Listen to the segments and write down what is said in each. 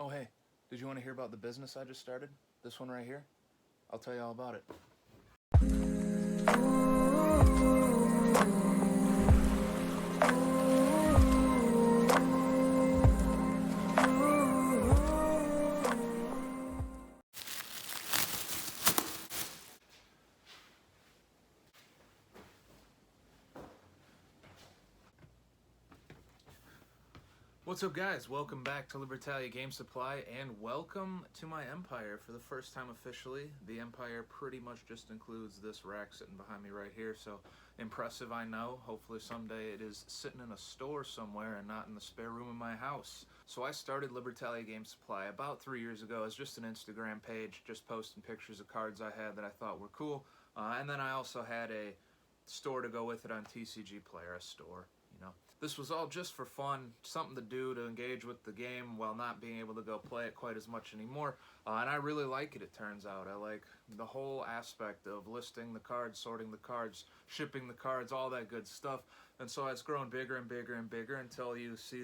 Oh, hey, did you want to hear about the business I just started? This one right here? I'll tell you all about it. What's up, guys? Welcome back to Libertalia Game Supply, and welcome to my empire for the first time officially. The empire pretty much just includes this rack sitting behind me right here, so impressive, I know. Hopefully someday it is sitting in a store somewhere and not in the spare room in my house. So I started Libertalia Game Supply about 3 years ago as just an Instagram page, just posting pictures of cards I had that I thought were cool. And then I also had a store to go with it on TCG Player, a store, you know. This was all just for fun, something to do to engage with the game while not being able to go play it quite as much anymore. And I really like it, it turns out. I like the whole aspect of listing the cards, sorting the cards, shipping the cards, all that good stuff. And so it's grown bigger and bigger and bigger until you see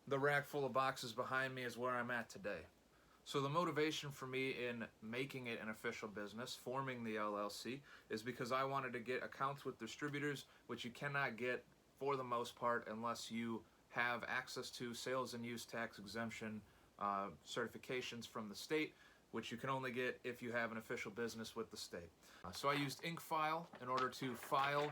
the rack full of boxes behind me is where I'm at today. So the motivation for me in making it an official business, forming the LLC, is because I wanted to get accounts with distributors, which you cannot get for the most part unless you have access to sales and use tax exemption certifications from the state, which you can only get if you have an official business with the state. So I used InkFile in order to file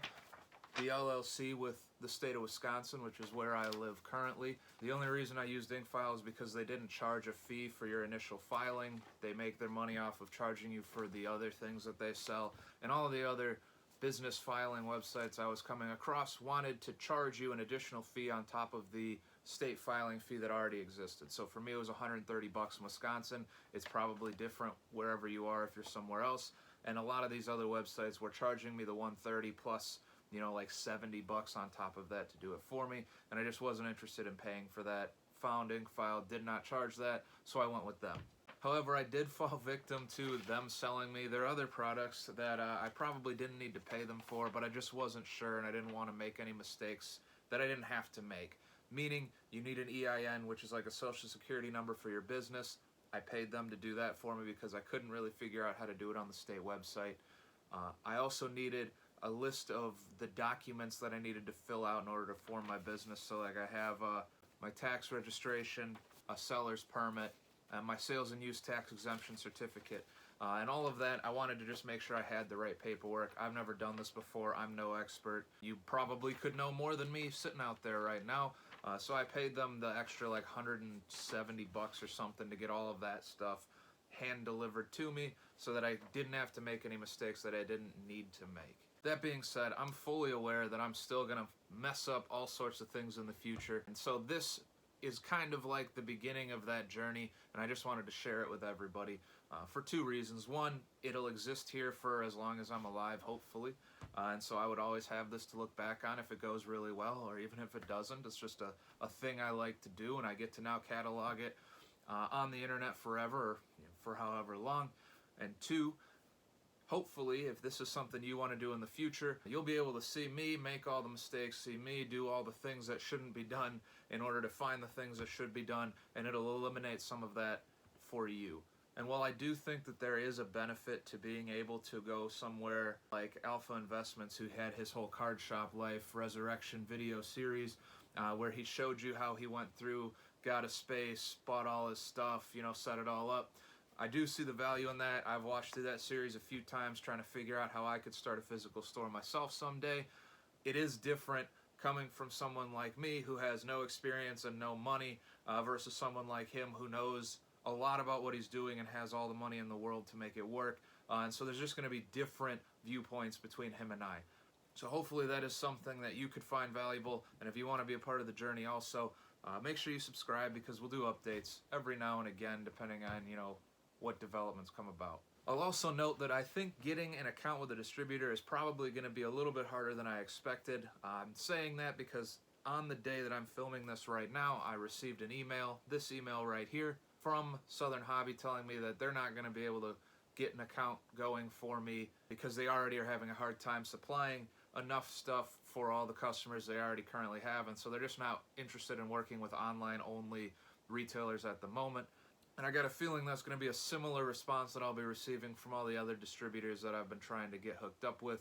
the LLC with the state of Wisconsin, which is where I live currently. The only reason I used InkFile is because they didn't charge a fee for your initial filing. They make their money off of charging you for the other things that they sell, and all of the other business filing websites I was coming across wanted to charge you an additional fee on top of the state filing fee that already existed. So for me it was $130 in Wisconsin. It's probably different wherever you are if you're somewhere else. And a lot of these other websites were charging me the $130 plus, you know, like $70 on top of that to do it for me. And I just wasn't interested in paying for that. Found InkFile, did not charge that, so I went with them. However, I did fall victim to them selling me their other products that I probably didn't need to pay them for, but I just wasn't sure and I didn't want to make any mistakes that I didn't have to make. Meaning, you need an EIN, which is like a social security number for your business. I paid them to do that for me because I couldn't really figure out how to do it on the state website. I also needed a list of the documents that I needed to fill out in order to form my business. So like I have my tax registration, a seller's permit, my sales and use tax exemption certificate, and all of that. I wanted to just make sure I had the right paperwork. I've never done this before. I'm no expert. You probably could know more than me sitting out there right now. So I paid them the extra like $170 or something to get all of that stuff hand delivered to me so that I didn't have to make any mistakes that I didn't need to make. That being said, I'm fully aware that I'm still going to mess up all sorts of things in the future, and so this is kind of like the beginning of that journey, and I just wanted to share it with everybody for two reasons. One, it'll exist here for as long as I'm alive, hopefully, and so I would always have this to look back on if it goes really well, or even if it doesn't. It's just a thing I like to do, and I get to now catalog it on the internet forever, or for however long. And two, hopefully, if this is something you want to do in the future, you'll be able to see me make all the mistakes, see me do all the things that shouldn't be done in order to find the things that should be done, and it'll eliminate some of that for you. And while I do think that there is a benefit to being able to go somewhere like Alpha Investments, who had his whole card shop life resurrection video series, where he showed you how he went through, got a space, bought all his stuff, you know, set it all up. I do see the value in that. I've watched through that series a few times trying to figure out how I could start a physical store myself someday. It is different coming from someone like me who has no experience and no money versus someone like him who knows a lot about what he's doing and has all the money in the world to make it work. And so there's just going to be different viewpoints between him and I. So hopefully that is something that you could find valuable. And if you want to be a part of the journey also, make sure you subscribe, because we'll do updates every now and again depending on, you know, what developments come about. I'll also note that I think getting an account with a distributor is probably going to be a little bit harder than I expected. I'm saying that because on the day that I'm filming this right now, I received an email, this email right here, from Southern Hobby telling me that they're not going to be able to get an account going for me because they already are having a hard time supplying enough stuff for all the customers they already currently have, and so they're just not interested in working with online only retailers at the moment. And I got a feeling that's going to be a similar response that I'll be receiving from all the other distributors that I've been trying to get hooked up with.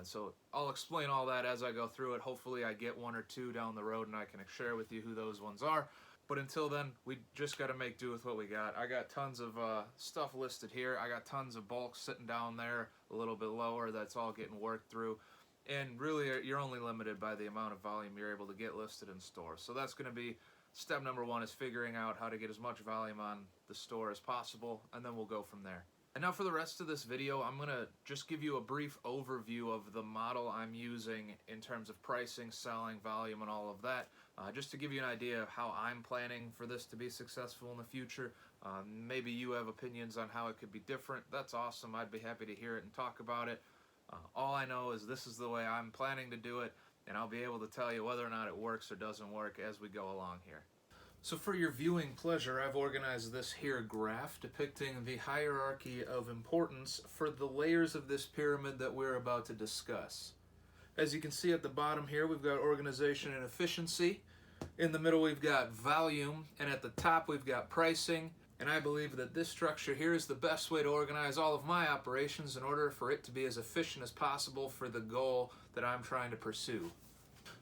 So I'll explain all that as I go through it. Hopefully I get one or two down the road and I can share with you who those ones are. But until then, we just got to make do with what we got. I got tons of stuff listed here. I got tons of bulk sitting down there a little bit lower. That's all getting worked through. And really, you're only limited by the amount of volume you're able to get listed in store. So that's going to be step number one, is figuring out how to get as much volume on the store as possible, and then we'll go from there. And now for the rest of this video, I'm going to just give you a brief overview of the model I'm using in terms of pricing, selling, volume, and all of that, just to give you an idea of how I'm planning for this to be successful in the future. Maybe you have opinions on how it could be different. That's awesome. I'd be happy to hear it and talk about it. All I know is this is the way I'm planning to do it, and I'll be able to tell you whether or not it works or doesn't work as we go along here. So for your viewing pleasure, I've organized this here graph depicting the hierarchy of importance for the layers of this pyramid that we're about to discuss. As you can see at the bottom here, we've got organization and efficiency. In the middle, we've got volume, and at the top, we've got pricing. And I believe that this structure here is the best way to organize all of my operations in order for it to be as efficient as possible for the goal that I'm trying to pursue.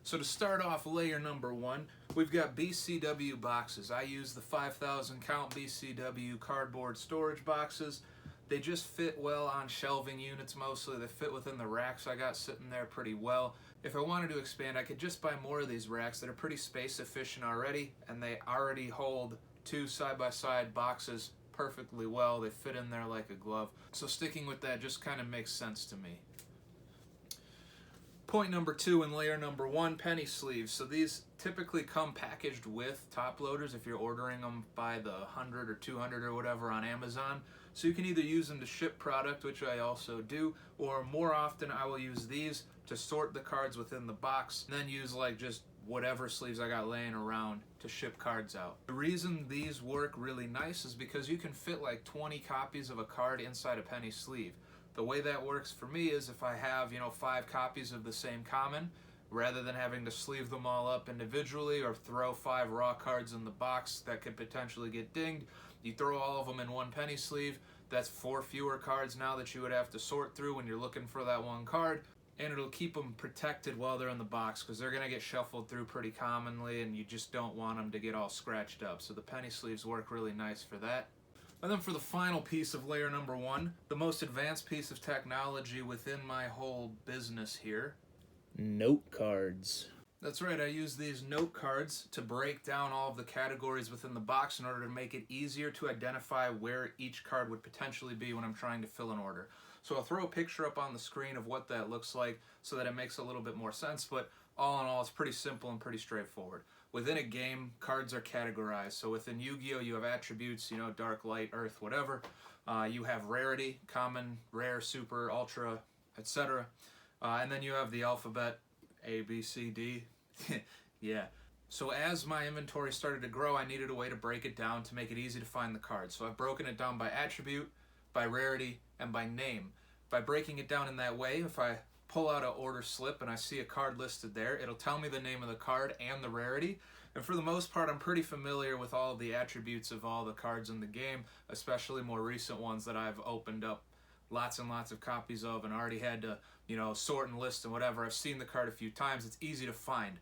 So to start off layer number one, we've got BCW boxes. I use the 5,000 count BCW cardboard storage boxes. They just fit well on shelving units mostly. They fit within the racks I got sitting there pretty well. If I wanted to expand, I could just buy more of these racks that are pretty space efficient already, and they already hold two side-by-side boxes perfectly well. They fit in there like a glove. So sticking with that just kind of makes sense to me. Point number two in layer number one, penny sleeves. So these typically come packaged with top loaders if you're ordering them by the 100 or 200 or whatever on Amazon. So you can either use them to ship product, which I also do, or more often I will use these to sort the cards within the box, and then use like just whatever sleeves I got laying around to ship cards out. The reason these work really nice is because you can fit like 20 copies of a card inside a penny sleeve. The way that works for me is if I have, 5 copies of the same common, rather than having to sleeve them all up individually or throw 5 raw cards in the box that could potentially get dinged, you throw all of them in one penny sleeve. That's 4 fewer cards now that you would have to sort through when you're looking for that one card, and it'll keep them protected while they're in the box because they're going to get shuffled through pretty commonly and you just don't want them to get all scratched up. So the penny sleeves work really nice for that. And then for the final piece of layer number one, the most advanced piece of technology within my whole business here, note cards. That's right, I use these note cards to break down all of the categories within the box in order to make it easier to identify where each card would potentially be when I'm trying to fill an order. So I'll throw a picture up on the screen of what that looks like so that it makes a little bit more sense, but all in all, it's pretty simple and pretty straightforward. Within a game, cards are categorized. So within Yu-Gi-Oh, you have attributes, dark, light, earth, whatever. You have rarity, common, rare, super, ultra, etc. And then you have the alphabet, A, B, C, D. Yeah. So as my inventory started to grow, I needed a way to break it down to make it easy to find the cards. So I've broken it down by attribute, by rarity, and by name. By breaking it down in that way, if I pull out an order slip and I see a card listed there, it'll tell me the name of the card and the rarity. And for the most part, I'm pretty familiar with all of the attributes of all the cards in the game, especially more recent ones that I've opened up lots and lots of copies of and already had to, sort and list and whatever. I've seen the card a few times. It's easy to find.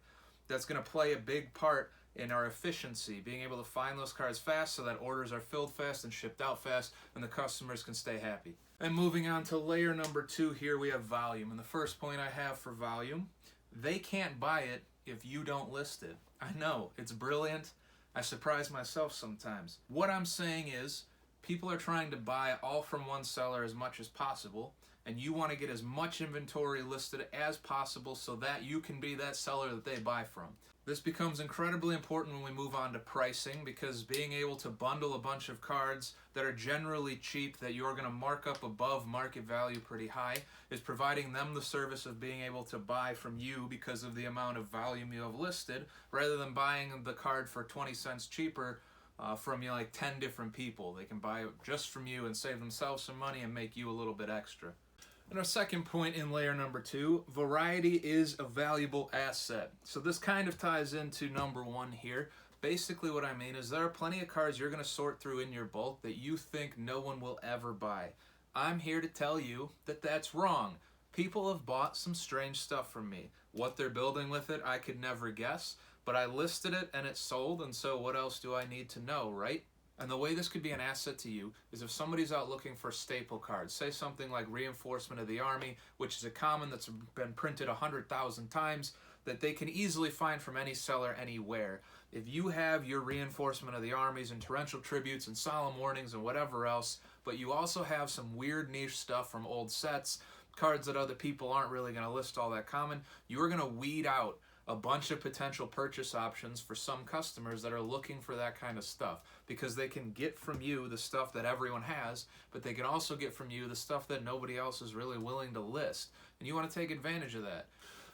That's going to play a big part in our efficiency, being able to find those cards fast so that orders are filled fast and shipped out fast and the customers can stay happy. And moving on to layer number two, here we have volume. And the first point I have for volume, they can't buy it if you don't list it. I know, it's brilliant. I surprise myself sometimes. What I'm saying is, people are trying to buy all from one seller as much as possible, and you want to get as much inventory listed as possible so that you can be that seller that they buy from. This becomes incredibly important when we move on to pricing, because being able to bundle a bunch of cards that are generally cheap, that you're going to mark up above market value pretty high, is providing them the service of being able to buy from you because of the amount of volume you have listed, rather than buying the card for 20 cents cheaper from like 10 different people. They can buy it just from you and save themselves some money and make you a little bit extra. And our second point in layer number two, variety is a valuable asset. So this kind of ties into number one here. Basically what I mean is there are plenty of cards you're going to sort through in your bulk that you think no one will ever buy. I'm here to tell you that that's wrong. People have bought some strange stuff from me. What they're building with it, I could never guess, but I listed it and it sold, and so what else do I need to know, right? And the way this could be an asset to you is if somebody's out looking for staple cards, say something like Reinforcement of the Army, which is a common that's been printed 100,000 times, that they can easily find from any seller anywhere. If you have your Reinforcement of the Armies and Torrential Tributes and Solemn Warnings and whatever else, but you also have some weird niche stuff from old sets, cards that other people aren't really going to list all that common, you're going to weed out a bunch of potential purchase options for some customers that are looking for that kind of stuff, because they can get from you the stuff that everyone has, but they can also get from you the stuff that nobody else is really willing to list, and you want to take advantage of that.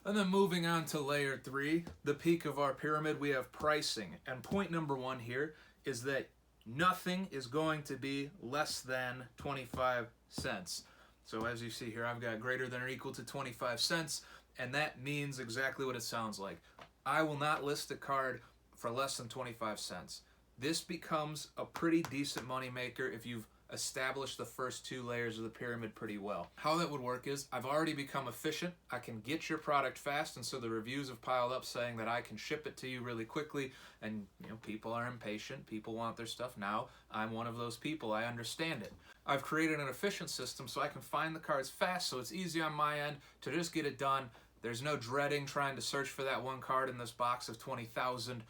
And then moving on to layer 3, the peak of our pyramid, we have pricing. And point number 1 here is that nothing is going to be less than 25 cents. So as you see here, I've got greater than or equal to 25 cents, and that means exactly what it sounds like. I will not list a card for less than 25 cents. This becomes a pretty decent money maker if you've established the first 2 layers of the pyramid pretty well. How that would work is I've already become efficient. I can get your product fast, and so the reviews have piled up saying that I can ship it to you really quickly, and people are impatient. People want their stuff now. I'm one of those people. I understand it. I've created an efficient system so I can find the cards fast, so it's easy on my end to just get it done. There's no dreading trying to search for that one card in this box of 20,000.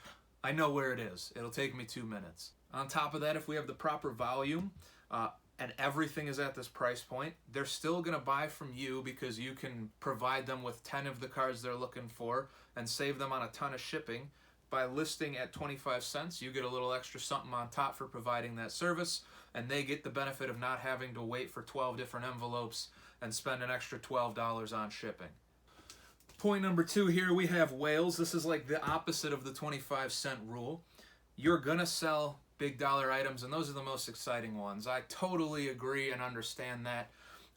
I know where it is. It'll take me 2 minutes. On top of that, if we have the proper volume, and everything is at this price point, they're still going to buy from you because you can provide them with 10 of the cards they're looking for and save them on a ton of shipping. By listing at 25 cents, you get a little extra something on top for providing that service, and they get the benefit of not having to wait for 12 different envelopes and spend an extra $12 on shipping. Point number 2 here, we have whales. This is like the opposite of the 25-cent rule. You're going to sell big dollar items, and those are the most exciting ones. I totally agree and understand that.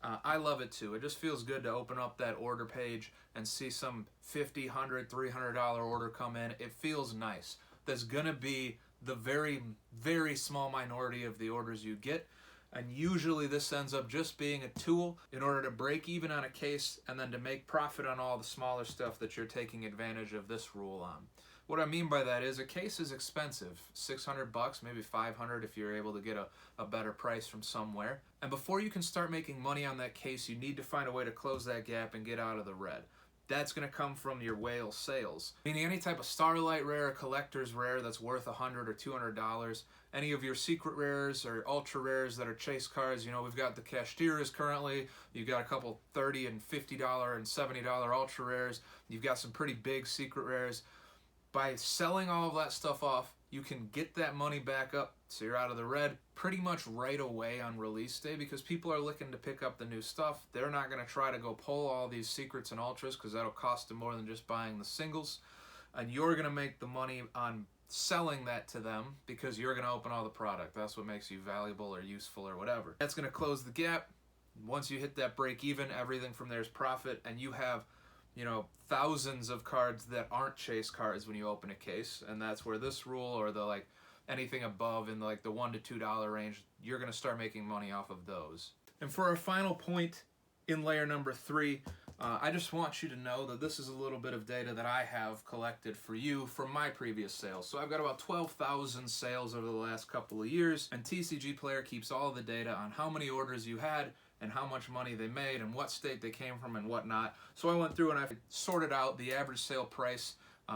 I love it too. It just feels good to open up that order page and see some $50, $100, $300 order come in. It feels nice. That's going to be the very, very small minority of the orders you get, and usually this ends up just being a tool in order to break even on a case and then to make profit on all the smaller stuff that you're taking advantage of this rule on. What I mean by that is a case is expensive, $600, maybe $500 if you're able to get a better price from somewhere. And before you can start making money on that case, you need to find a way to close that gap and get out of the red. That's going to come from your whale sales. Meaning any type of Starlight Rare, Collector's Rare that's worth $100 or $200, any of your secret rares or ultra rares that are chase cards. We've got the Cashtiras currently, you've got a couple $30 and $50 and $70 ultra rares, you've got some pretty big secret rares. By selling all of that stuff off, you can get that money back up so you're out of the red pretty much right away on release day, because people are looking to pick up the new stuff. They're not going to try to go pull all these secrets and ultras because that'll cost them more than just buying the singles. And you're going to make the money on selling that to them because you're going to open all the product. That's what makes you valuable or useful or whatever. That's going to close the gap. Once you hit that break even, everything from there is profit, and you have thousands of cards that aren't chase cards when you open a case, and that's where this rule or the anything above in the $1 to $2 range, you're going to start making money off of those. And for our final point in layer number 3, I just want you to know that this is a little bit of data that I have collected for you from my previous sales. So I've got about 12,000 sales over the last couple of years, and TCG Player keeps all the data on how many orders you had and how much money they made and what state they came from and whatnot. So I went through and I sorted out the average sale price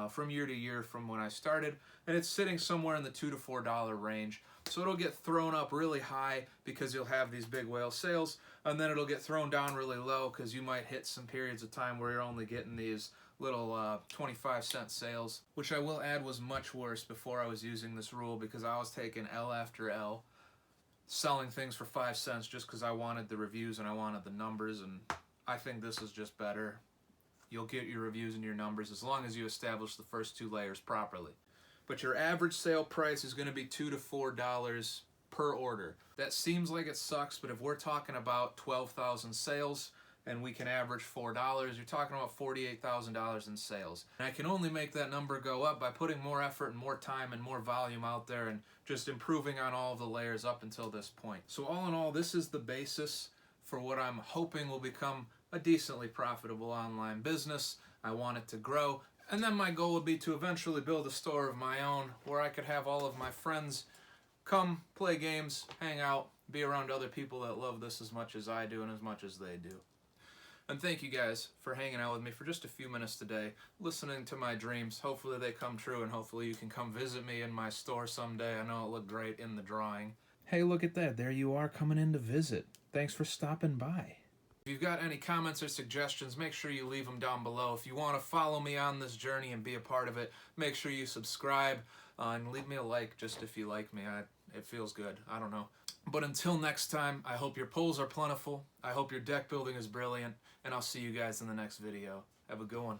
from year to year from when I started, and it's sitting somewhere in the $2 to $4 range. So it'll get thrown up really high because you'll have these big whale sales, and then it'll get thrown down really low because you might hit some periods of time where you're only getting these little 25-cent sales, which I will add was much worse before I was using this rule, because I was taking L after L, selling things for 5 cents just because I wanted the reviews and I wanted the numbers, and I think this is just better. You'll get your reviews and your numbers as long as you establish the first 2 layers properly. But your average sale price is going to be $2 to $4 per order. That seems like it sucks, but if we're talking about 12,000 sales and we can average $4, you're talking about $48,000 in sales. And I can only make that number go up by putting more effort and more time and more volume out there and just improving on all of the layers up until this point. So all in all, this is the basis for what I'm hoping will become a decently profitable online business. I want it to grow, and then my goal would be to eventually build a store of my own where I could have all of my friends come, play games, hang out, be around other people that love this as much as I do and as much as they do. And thank you guys for hanging out with me for just a few minutes today, listening to my dreams. Hopefully they come true, and hopefully you can come visit me in my store someday. I know it looked great in the drawing. Hey, look at that. There you are coming in to visit. Thanks for stopping by. If you've got any comments or suggestions, make sure you leave them down below. If you want to follow me on this journey and be a part of it, make sure you subscribe and leave me a like just if you like me. It feels good. I don't know. But until next time, I hope your pulls are plentiful. I hope your deck building is brilliant. And I'll see you guys in the next video. Have a good one.